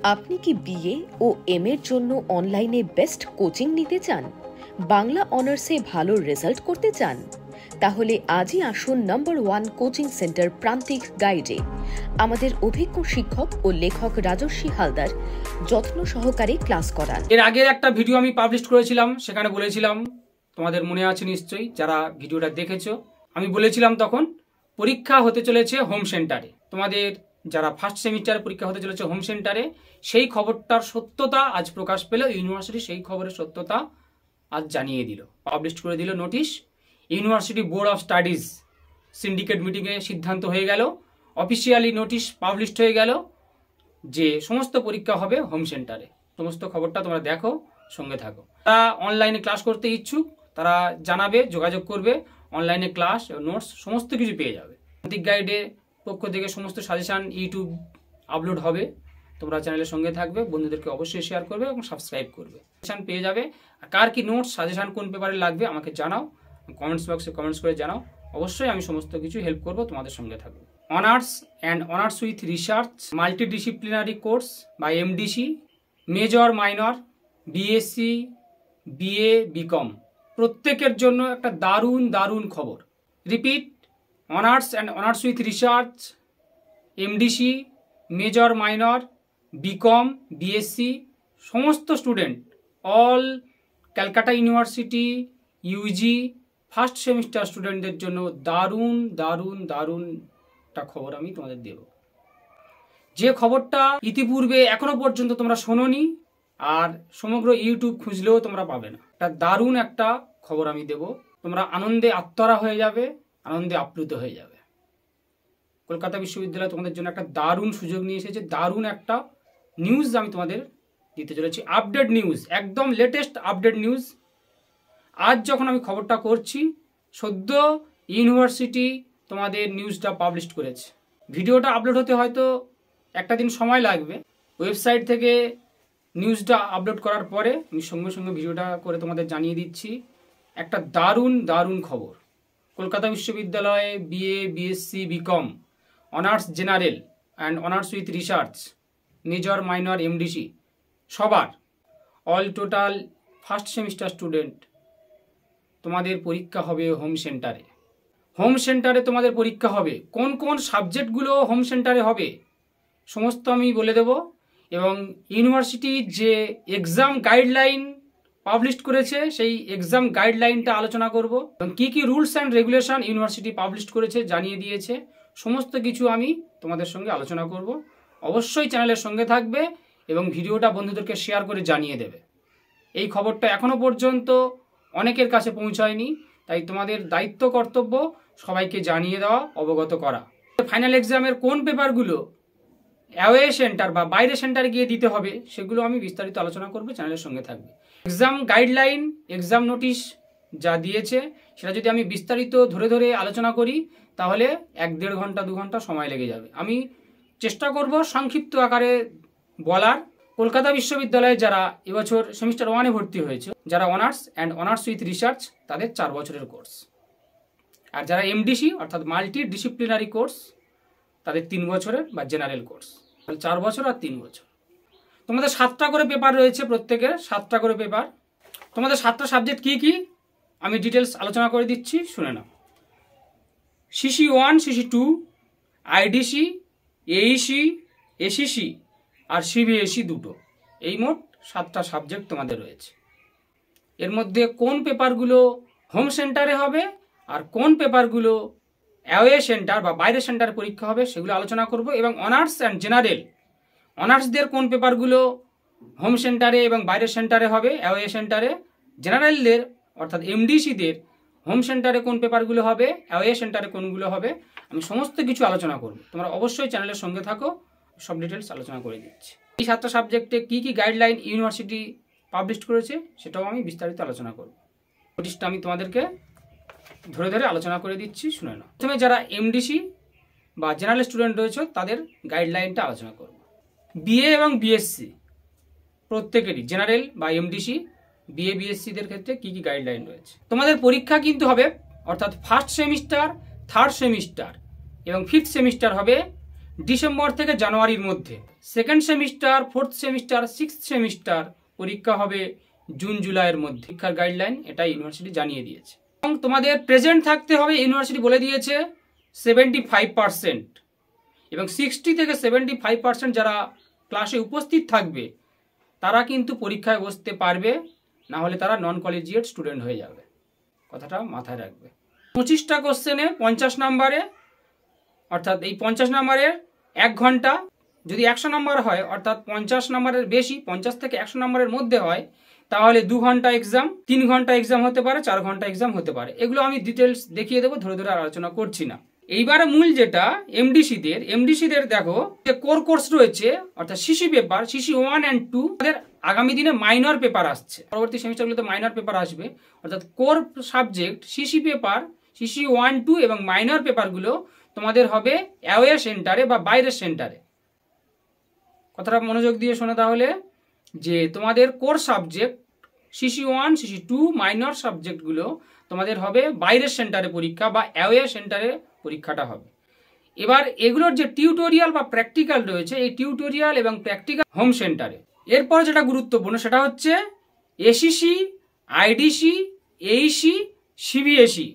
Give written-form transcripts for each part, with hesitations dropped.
আপনি কি বিএ ও এম এর জন্য অনলাইনে বেস্ট কোচিং নিতে চান? বাংলা অনার্সে ভালো রেজাল্ট করতে চান? তাহলে আজই আসুন নাম্বার 1 কোচিং সেন্টার প্রান্তিক গাইডে। আমাদের অভিজ্ঞ শিক্ষক ও লেখক রাজস্বী হালদার যত্ন সহকারে ক্লাস করান। এর আগের একটা ভিডিও আমি পাবলিশ করেছিলাম, সেখানে বলেছিলাম, তোমাদের মনে আছে নিশ্চয়ই যারা ভিডিওটা দেখেছো, আমি বলেছিলাম তখন পরীক্ষা হতে চলেছে হোম সেন্টারে। তোমাদের যারা ফার্স্ট সেমিস্টারে পরীক্ষা হতে চলেছে হোম সেন্টারে, সেই খবরটার সত্যতা আজ প্রকাশ পেল। ইউনিভার্সিটি সেই খবরের সত্যতা আজ জানিয়ে দিল, পাবলিশ করে দিল notice. University board of studies syndicate মিটিংয়ে সিদ্ধান্ত হয়ে গেল, অফিসিয়ালি নোটিশ পাবলিশড হয়ে গেল যে সমস্ত পরীক্ষা হবে হোম সেন্টারে। সমস্ত খবরটা তোমরা দেখো, সঙ্গে থাকো। তারা অনলাইনে ক্লাস করতে ইচ্ছুক তারা জানাবে, যোগাযোগ করবে। অনলাইনে ক্লাস, নোটস সমস্ত কিছু পেয়ে যাবে। প্রান্তিক গাইডের পক্ষ থেকে সমস্ত সাজেশান ইউটিউব আপলোড হবে। তোমরা চ্যানেলের সঙ্গে থাকবে, বন্ধুদেরকে অবশ্যই শেয়ার করবে এবং সাবস্ক্রাইব করবে। সাজেশান পেয়ে যাবে। আর কার কি নোটস, সাজেশান কোন পেপারে লাগবে আমাকে জানাও, কমেন্টস বক্সে কমেন্টস করে জানাও। অবশ্যই আমি সমস্ত কিছু হেল্প করব, তোমাদের সঙ্গে থাকবো। Honours and honours with research multidisciplinary course বা MDC, major minor, BSc, BA, BCom প্রত্যেকের জন্য একটা দারুণ দারুণ খবর। Repeat, honours and honours with research, MDC, major minor, BCom, BSc সমস্ত student, all Calcutta university UG first semester স্টুডেন্টদের জন্য দারুণ দারুণ দারুণ একটা খবর আমি তোমাদের দেব। যে খবরটা ইতিপূর্বে এখনো পর্যন্ত তোমরা শোনোনি, আর সমগ্র ইউটিউব খুঁজলেও তোমরা পাবে না। একটা দারুণ একটা খবর আমি দেব, তোমরা আনন্দে আত্মহারা হয়ে যাবে, আনন্দে আপ্লুত হয়ে যাবে। কলকাতা বিশ্ববিদ্যালয় তোমাদের জন্য একটা দারুণ সুযোগ নিয়ে এসেছে, দারুণ একটা নিউজ আমি তোমাদের দিতে চলেছি। আপডেট নিউজ, একদম লেটেস্ট আপডেট নিউজ। আজ যখন আমি খবরটা করছি, সদ্য ইউনিভার্সিটি তোমাদের নিউজটা পাবলিশ করেছে। ভিডিওটা আপলোড হতে হয়তো একটা দিন সময় লাগবে। ওয়েবসাইট থেকে নিউজটা আপলোড করার পরে আমি সঙ্গে সঙ্গে ভিডিওটা করে তোমাদের জানিয়ে দিচ্ছি। একটা দারুণ দারুণ খবর। কলকাতা বিশ্ববিদ্যালয়ে BA, BSc, BCom, honours general and honours with research, major minor, MDC সবার, all total first semester student তোমাদের পরীক্ষা হবে হোম সেন্টারে। হোম সেন্টারে তোমাদের পরীক্ষা হবে। কোন কোন সাবজেক্টগুলো হোম সেন্টারে হবে সমস্ত আমি বলে দেব। এবং ইউনিভার্সিটি যে এক্সাম গাইডলাইন পাবলিশ করেছে, সেই এক্সাম গাইডলাইনটা আলোচনা করব। এবং কী কী rules and regulation university publish করেছে, জানিয়ে দিয়েছে, সমস্ত কিছু আমি তোমাদের সঙ্গে আলোচনা করব। অবশ্যই চ্যানেলের সঙ্গে থাকবে এবং ভিডিওটা বন্ধুদেরকে শেয়ার করে জানিয়ে দেবে। এই খবরটা এখনো পর্যন্ত অনেকের কাছে পৌঁছায়নি, তাই তোমাদের দায়িত্ব কর্তব্য সবাইকে জানিয়ে দেওয়া, অবগত করা। ফাইনাল এক্সামের কোন পেপারগুলো অ্যাওয়ে সেন্টার বা বাইরে সেন্টারে গিয়ে দিতে হবে সেগুলো আমি বিস্তারিত আলোচনা করব, চ্যানেলের সঙ্গে থাকবে। এক্সাম গাইডলাইন, এক্সাম নোটিশ যা দিয়েছে সেটা যদি আমি বিস্তারিত ধরে ধরে আলোচনা করি তাহলে 1-1.5 ঘন্টা 2 ঘন্টা সময় লেগে যাবে। আমি চেষ্টা করব সংক্ষিপ্ত আকারে বলার। কলকাতা বিশ্ববিদ্যালয়ে যারা এবছর সেমিস্টার 1-এ ভর্তি হয়েছে, যারা honours and honours with research, তাদের 4 বছরের কোর্স। আর যারা এমডিসি অর্থাৎ মাল্টি ডিসিপ্লিনারি কোর্স, তাদের 3 বছরের বা জেনারেল কোর্স। 4 বছর আর 3 বছর। তোমাদের 7টা করে পেপার রয়েছে, প্রত্যেকের 7টা করে পেপার। তোমাদের 7টা সাবজেক্ট কী কী আমি ডিটেলস আলোচনা করে দিচ্ছি, শুনে নাও। CC 1, CC 2, IDC, Aisi, ACC আর সিবিএসই 2টো, এই মোট 7টা সাবজেক্ট তোমাদের রয়েছে। এর মধ্যে কোন পেপারগুলো হোম সেন্টারে হবে আর কোন পেপারগুলো অ্যাওয়ে সেন্টার বা বাইরে সেন্টারে পরীক্ষা হবে সেগুলো আলোচনা করব। এবং অনার্স অ্যান্ড জেনারেল, অনার্সদের কোন পেপারগুলো হোম সেন্টারে এবং বাইরের সেন্টারে হবে, অ্যাওয়ে সেন্টারে। জেনারেলদের অর্থাৎ এমডিসিদের হোম সেন্টারে কোন পেপারগুলো হবে, অ্যাওয়ে সেন্টারে কোনগুলো হবে, আমি সমস্ত কিছু আলোচনা করব। তোমরা অবশ্যই চ্যানেলের সঙ্গে থাকো, সব ডিটেলস আলোচনা করে দিচ্ছি। এই 7টা সাবজেক্টে কী কী গাইডলাইন ইউনিভার্সিটি পাবলিশ করেছে সেটাও আমি বিস্তারিত আলোচনা করব। নোটিশটা আমি তোমাদেরকে ধরে ধরে আলোচনা করে দিচ্ছি, শুনে নাও। প্রথমে যারা এমডিসি বা জেনারেল স্টুডেন্ট রয়েছে তাদের গাইডলাইনটা আলোচনা করব। বিএ এবং বিএসসি প্রত্যেকেরই, জেনারেল বা এমডিসি, বিএ, বিএসসিদের ক্ষেত্রে কী কী গাইডলাইন রয়েছে। তোমাদের পরীক্ষা কিন্তু হবে, অর্থাৎ ফার্স্ট সেমিস্টার, থার্ড সেমিস্টার এবং 5th সেমিস্টার হবে ডিসেম্বর থেকে জানুয়ারির মধ্যে। Second semester, fourth semester, sixth semester পরীক্ষা হবে জুন জুলাইয়ের মধ্যে। শিক্ষার গাইডলাইন এটা ইউনিভার্সিটি জানিয়ে দিয়েছে। এবং তোমাদের প্রেজেন্ট থাকতে হবে, ইউনিভার্সিটি বলে দিয়েছে 75%, এবং 60 থেকে 75% যারা ক্লাসে উপস্থিত থাকবে তারা কিন্তু পরীক্ষায় বসতে পারবে, না হলে তারা নন কলেজিয়েট স্টুডেন্ট হয়ে যাবে। কথাটা মাথায় রাখবে। 25টা কোশ্চেনে 50 নম্বরে, অর্থাৎ এই 50 নম্বরের 1 ঘন্টা যদি 100 নম্বর হয়, অর্থাৎ 50 নম্বরের বেশি, 50 থেকে 100 নম্বরের মধ্যে হয়, তাহলে 2 ঘন্টা এক্সাম, 3 ঘন্টা এক্সাম হতে পারে, 4 ঘন্টা এক্সাম হতে পারে। এগুলো আমি ডিটেলস দেখিয়ে দেবো, ধরে ধরে আলোচনা করছি না। এইবারে মূল যেটা এমডিসিদের দেখো যে কোর কোর্স রয়েছে, অর্থাৎ সিসি পেপার, সিসি 1 and 2 তাদের আগামী দিনে মাইনর পেপার আসছে। পরবর্তী সেমিস্টারগুলোতে মাইনর পেপার আসবে, অর্থাৎ core subject CC paper, CC 1, 2 এবং মাইনর পেপারগুলো তোমাদের হবে অ্যাওয়ে সেন্টারে বা বাইরের সেন্টারে। কথাটা মনোযোগ দিয়ে শোনো তাহলে, যে তোমাদের core subject CC 1, CC 2, minor সাবজেক্টগুলো তোমাদের হবে বাইরের সেন্টারে পরীক্ষা বা অ্যাওয়ে সেন্টারে পরীক্ষাটা হবে। এবার এগুলোর যে টিউটোরিয়াল বা প্র্যাকটিক্যাল রয়েছে, এই টিউটোরিয়াল এবং প্র্যাকটিক্যাল হোম সেন্টারে। এরপর যেটা গুরুত্বপূর্ণ সেটা হচ্ছে এসিসি, আইডিসি, এইসি, সিবিএসই,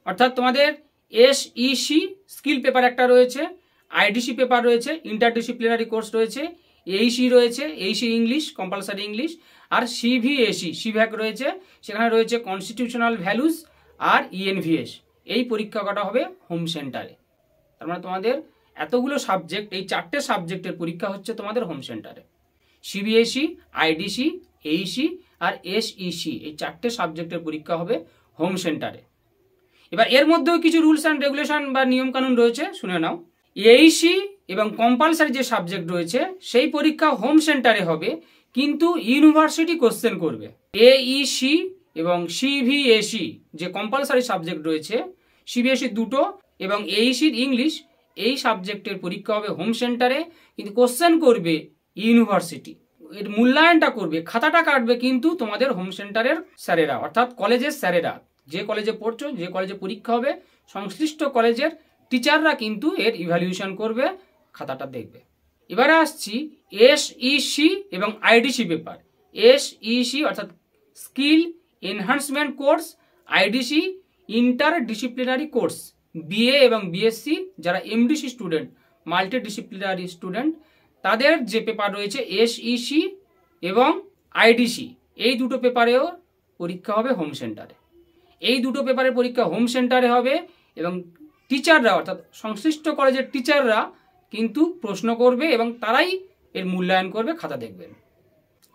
অর্থাৎ তোমাদের এসইসি স্কিল পেপার একটা রয়েছে, আইডিসি পেপার রয়েছে, ইন্টারডিসিপ্লিনারি কোর্স রয়েছে, এইসি রয়েছে, এইসি ইংলিশ, কম্পালসারি ইংলিশ, আর সিভিএসি, সিভ্যাক রয়েছে, সেখানে রয়েছে কনস্টিটিউশনাল ভ্যালুস আর ইএনভিএস। এই পরীক্ষা করা হবে হোম সেন্টারে। তার মানে তোমাদের এতগুলো সাবজেক্ট, এই 4টে সাবজেক্টের পরীক্ষা হচ্ছে তোমাদের হোম সেন্টারে। সিবিএসই, আইডিসি, এইসি আর এসইসি, এই 4টে সাবজেক্টের পরীক্ষা হবে হোম সেন্টারে। এবার এর মধ্যেও কিছু রুলস অ্যান্ড রেগুলেশন বা নিয়মকানুন রয়েছে, শুনে নাও। এইসি এবং কম্পালসারি যে সাবজেক্ট রয়েছে সেই পরীক্ষা হোম সেন্টারে হবে, কিন্তু ইউনিভার্সিটি কোশ্চেন করবে। এইসি এবং সিভিএসই যে কম্পালসারি সাবজেক্ট রয়েছে, সিবিএসই 2টো এবং এইসির ইংলিশ, এই সাবজেক্টের পরীক্ষা হবে হোম সেন্টারে, কিন্তু কোশ্চেন করবে ইউনিভার্সিটি। এর মূল্যায়নটা করবে, খাতাটা কাটবে কিন্তু তোমাদের হোম সেন্টারের স্যারেরা, অর্থাৎ কলেজের স্যারেরা। যে কলেজে পড়ছো, যে কলেজে পরীক্ষা হবে, সংশ্লিষ্ট কলেজের টিচাররা কিন্তু এর ইভ্যালুয়েশন করবে, খাতাটা দেখবে। এবারে আসছি এসইসি এবং আইডিসি পেপার। এসইসি অর্থাৎ skill enhancement course, IDC interdisciplinary course. BA এবং বিএসসি যারা এমডিসি স্টুডেন্ট, মাল্টিডিসিপ্লিনারি স্টুডেন্ট, তাদের যে পেপার রয়েছে এসইসি এবং আইডিসি, এই দুটো পেপারেও পরীক্ষা হবে হোম সেন্টারে। এই দুটো পেপারের পরীক্ষা হোম সেন্টারে হবে এবং টিচাররা, অর্থাৎ সংশ্লিষ্ট কলেজের টিচাররা কিন্তু প্রশ্ন করবে এবং তারাই এর মূল্যায়ন করবে, খাতা দেখবেন,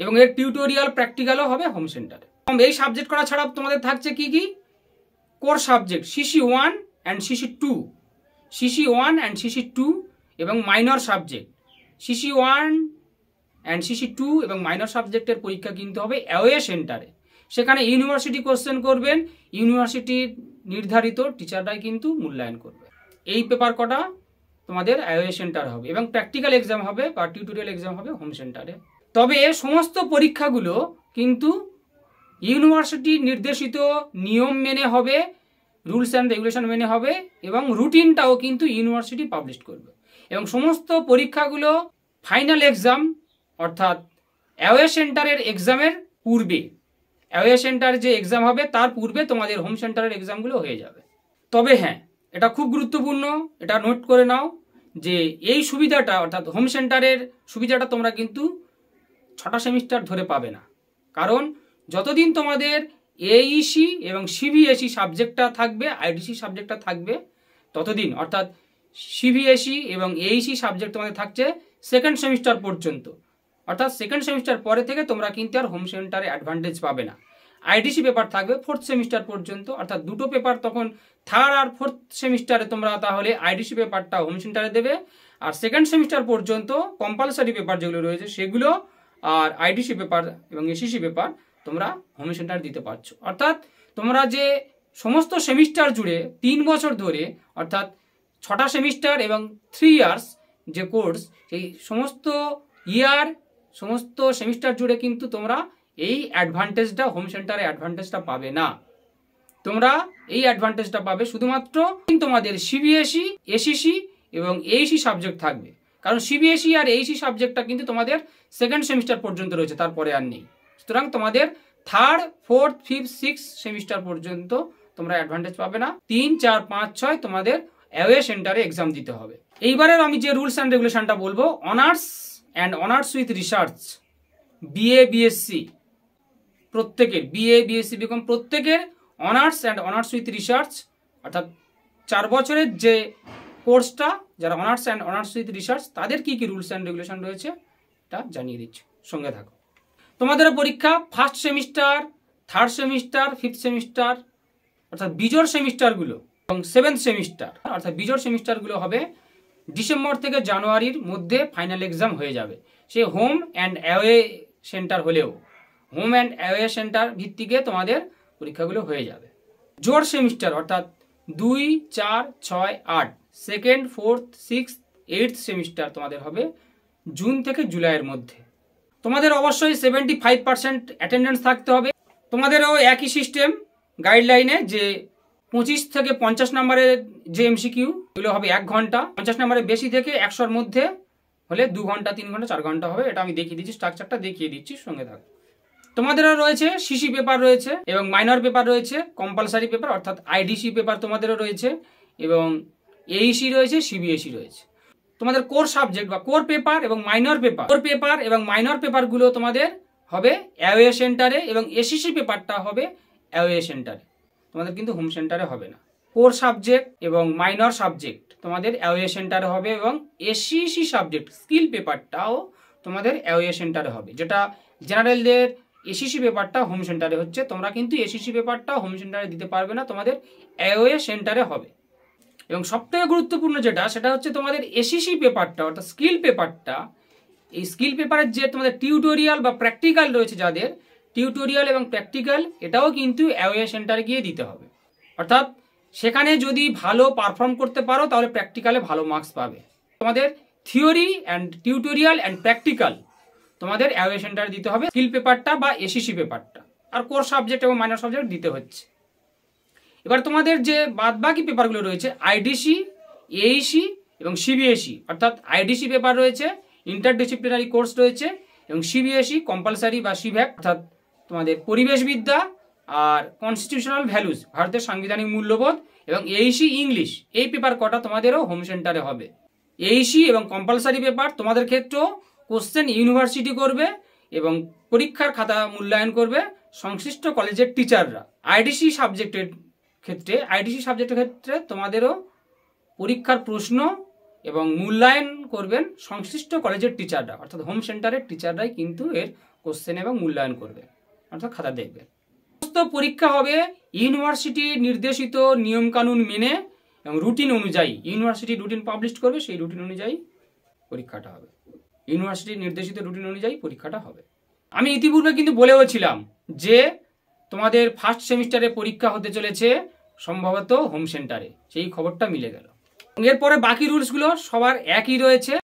এবং এর টিউটোরিয়াল প্র্যাকটিক্যালও হবে হোম সেন্টারে। এই সাবজেক্ট করা ছাড়া তোমাদের থাকছে কি কি? Core subject CC 1 and CC 2, CC 1 and CC 2 এবং minor subject CC 1 and CC 2 এবং মাইনর সাবজেক্টের পরীক্ষা কিন্তু হবে অ্যাওয়ে সেন্টারে। সেখানে ইউনিভার্সিটি কোশ্চেন করবেন, ইউনিভার্সিটির নির্ধারিত টিচাররাই কিন্তু মূল্যায়ন করবে। এই পেপার কটা তোমাদের অ্যাওয়ে সেন্টার হবে এবং প্র্যাকটিক্যাল এক্সাম হবে বা টিউটোরিয়াল এক্সাম হবে হোম সেন্টারে। তবে সমস্ত পরীক্ষাগুলো কিন্তু ইউনিভার্সিটি নির্দেশিত নিয়ম মেনে হবে, রুলস অ্যান্ড রেগুলেশন মেনে হবে, এবং রুটিনটাও কিন্তু ইউনিভার্সিটি পাবলিশ করবে। এবং সমস্ত পরীক্ষাগুলো ফাইনাল এক্সাম অর্থাৎ অ্যাওয়ে সেন্টারের এক্সামের পূর্বে, অ্যাওয়ে সেন্টার যে এক্সাম হবে তার পূর্বে তোমাদের হোম সেন্টারের এক্সামগুলো হয়ে যাবে। তবে হ্যাঁ, এটা খুব গুরুত্বপূর্ণ, এটা নোট করে নাও যে এই সুবিধাটা অর্থাৎ হোম সেন্টারের সুবিধাটা তোমরা কিন্তু 6টা সেমিস্টার ধরে পাবে না। কারণ যতদিন তোমাদের এইসি এবং সিভিএসই সাবজেক্টটা থাকবে, আইডিসি সাবজেক্টটা থাকবে, ততদিন, অর্থাৎ সিভিএসই এবং এইসি সাবজেক্ট তোমাদের থাকছে সেকেন্ড সেমিস্টার পর্যন্ত। অর্থাৎ সেকেন্ড সেমিস্টার পরে থেকে তোমরা কিন্তু আর হোম সেন্টারে অ্যাডভান্টেজ পাবে না। আইডিসি পেপার থাকবে ফোর্থ সেমিস্টার পর্যন্ত, অর্থাৎ দুটো পেপার তখন থার্ড আর ফোর্থ সেমিস্টারে তোমরা তাহলে আইডিসি পেপারটা হোম সেন্টারে দেবে, আর সেকেন্ড সেমিস্টার পর্যন্ত কম্পালসারি পেপার যেগুলো রয়েছে সেগুলো আর আইডিসি পেপার এবং এসিসি পেপার তোমরা হোম সেন্টার দিতে পারছো। অর্থাৎ তোমরা যে সমস্ত সেমিস্টার জুড়ে 3 বছর ধরে, অর্থাৎ 6টা সেমিস্টার এবং 3 ইয়ার্স যে কোর্স, সেই সমস্ত ইয়ার, সমস্ত সেমিস্টার জুড়ে কিন্তু তোমরা এই অ্যাডভান্টেজটা, হোম সেন্টারে অ্যাডভান্টেজটা পাবে না। তোমরা এই অ্যাডভান্টেজটা পাবে শুধুমাত্র তোমাদের সিবিএসই, এসিসি এবং এইচই সাবজেক্ট থাকবে, কারণ সিবিএসই আর এইচই সাবজেক্টটা কিন্তু তোমাদের সেকেন্ড সেমিস্টার পর্যন্ত রয়েছে, তারপরে আর নেই। সুতরাং তোমাদের third, fourth, fifth, six semester পর্যন্ত তোমরা অ্যাডভান্টেজ পাবে না। 3, 4, 5, 6 তোমাদের অ্যাওয়ে সেন্টারে এক্সাম দিতে হবে। এইবারের আমি যে রুলস অ্যান্ড রেগুলেশনটা বলবো, honours and honours with research, BA, BSc প্রত্যেকের, বিএ, বিএসসি, বিকম প্রত্যেকের honours and honours with research, অর্থাৎ 4 বছরের যে কোর্সটা, যারা honours and honours with research, তাদের কি কি রুলস অ্যান্ড রেগুলেশন রয়েছে এটা জানিয়ে দিচ্ছি, সঙ্গে থাকো। তোমাদের পরীক্ষা first semester, third semester, fifth semester অর্থাৎ বিজোড় সেমিস্টারগুলো এবং সেভেন্থ সেমিস্টার অর্থাৎ বিজোড় সেমিস্টারগুলো হবে ডিসেম্বর থেকে জানুয়ারির মধ্যে ফাইনাল এক্সাম হয়ে যাবে। সে হোম অ্যান্ড অ্যাওয়ে সেন্টার হলেও হোম অ্যান্ড অ্যাওয়ে সেন্টার ভিত্তিকে তোমাদের পরীক্ষাগুলো হয়ে যাবে। জোড় সেমিস্টার অর্থাৎ 2, 4, 6, 8 second, fourth, sixth, eighth semester তোমাদের হবে জুন থেকে জুলাইয়ের মধ্যে। তোমাদের অবশ্যই 75% অ্যাটেন্ডেন্স থাকতে হবে। তোমাদেরও একই সিস্টেম গাইডলাইনে যে 25 থেকে 50 নম্বরের যে এমসিকিউ এগুলো হবে 1 ঘন্টা, 50 নম্বরের বেশি থেকে 100-র মধ্যে হলে 2 ঘন্টা, 3 ঘন্টা, 4 ঘন্টা হবে। এটা আমি দেখিয়ে দিচ্ছি, স্ট্রাকচারটা দেখিয়ে দিচ্ছি, সঙ্গে থাকো। তোমাদেরও রয়েছে সিসি পেপার রয়েছে এবং মাইনর পেপার রয়েছে, কম্পালসারি পেপার অর্থাৎ আইডিসি পেপার তোমাদেরও রয়েছে এবং এইসি রয়েছে, সিবিএসই রয়েছে। তোমাদের কোর সাবজেক্ট বা কোর পেপার এবং মাইনর পেপার, কোর পেপার এবং মাইনর পেপারগুলো তোমাদের হবে অ্যাওয়ে সেন্টারে এবং এসিসি পেপারটা হবে অ্যাওয়ে সেন্টারে, তোমাদের কিন্তু হোম সেন্টারে হবে না। কোর সাবজেক্ট এবং মাইনর সাবজেক্ট তোমাদের অ্যাওয়ে সেন্টারে হবে এবং এসিসি সাবজেক্ট স্কিল পেপারটাও তোমাদের অ্যাওয়ে সেন্টারে হবে। যেটা জেনারেলদের এসিসি পেপারটা হোম সেন্টারে হচ্ছে, তোমরা কিন্তু এসিসি পেপারটা হোম সেন্টারে দিতে পারবে না, তোমাদের অ্যাওয়ে সেন্টারে হবে। এবং সবথেকে গুরুত্বপূর্ণ যেটা, সেটা হচ্ছে তোমাদের এসিসি পেপারটা অর্থাৎ স্কিল পেপারটা, এই স্কিল পেপারের যে তোমাদের টিউটোরিয়াল বা প্র্যাকটিক্যাল রয়েছে, যাদের টিউটোরিয়াল এবং প্র্যাকটিক্যাল, এটাও কিন্তু অ্যাওয়ে সেন্টারে গিয়ে দিতে হবে। অর্থাৎ সেখানে যদি ভালো পারফর্ম করতে পারো তাহলে প্র্যাকটিক্যালে ভালো মার্কস পাবে। তোমাদের theory and tutorial and practical তোমাদের অ্যাওয়ে সেন্টারে দিতে হবে, স্কিল পেপারটা বা এসিসি পেপারটা, আর কোর সাবজেক্ট এবং মাইনর সাবজেক্ট দিতে হচ্ছে। এবার তোমাদের যে বাদবাকি পেপারগুলো রয়েছে আইডিসি, এইসি এবং সিবিএসই, অর্থাৎ আইডিসি পেপার রয়েছে, ইন্টারডিসিপ্লিনারি কোর্স রয়েছে এবং সিবিএসই কম্পালসারি বা সিভ্যাক অর্থাৎ তোমাদের পরিবেশবিদ্যা আর কনস্টিটিউশনাল ভ্যালুজ ভারতের সাংবিধানিক মূল্যবোধ এবং এইসি ইংলিশ, এই পেপার কটা তোমাদেরও হোম সেন্টারে হবে। এইসি এবং কম্পালসারি পেপার তোমাদের ক্ষেত্রেও কোশ্চেন ইউনিভার্সিটি করবে এবং পরীক্ষার খাতা মূল্যায়ন করবে সংশ্লিষ্ট কলেজের টিচাররা। আইডিসি সাবজেক্টের ক্ষেত্রে তোমাদেরও পরীক্ষার প্রশ্ন এবং মূল্যায়ন করবেন সংশ্লিষ্ট কলেজের টিচাররা, অর্থাৎ হোম সেন্টারের টিচাররাই কিন্তু এর কোশ্চেন এবং মূল্যায়ন করবে, অর্থাৎ খাতা দেখবে। সমস্ত পরীক্ষা হবে ইউনিভার্সিটির নির্দেশিত নিয়মকানুন মেনে এবং রুটিন অনুযায়ী। ইউনিভার্সিটি রুটিন পাবলিশ করবে, সেই রুটিন অনুযায়ী পরীক্ষাটা হবে, ইউনিভার্সিটির নির্দেশিত রুটিন অনুযায়ী পরীক্ষাটা হবে। আমি ইতিপূর্বে কিন্তু বলেও ছিলাম যে তোমাদের ফার্স্ট সেমিস্টারে পরীক্ষা হতে চলেছে সম্ভবত হোম সেন্টারে, সেই খবরটা মিলে গেল। এরপরে বাকি রুলসগুলো সবার একই রয়েছে।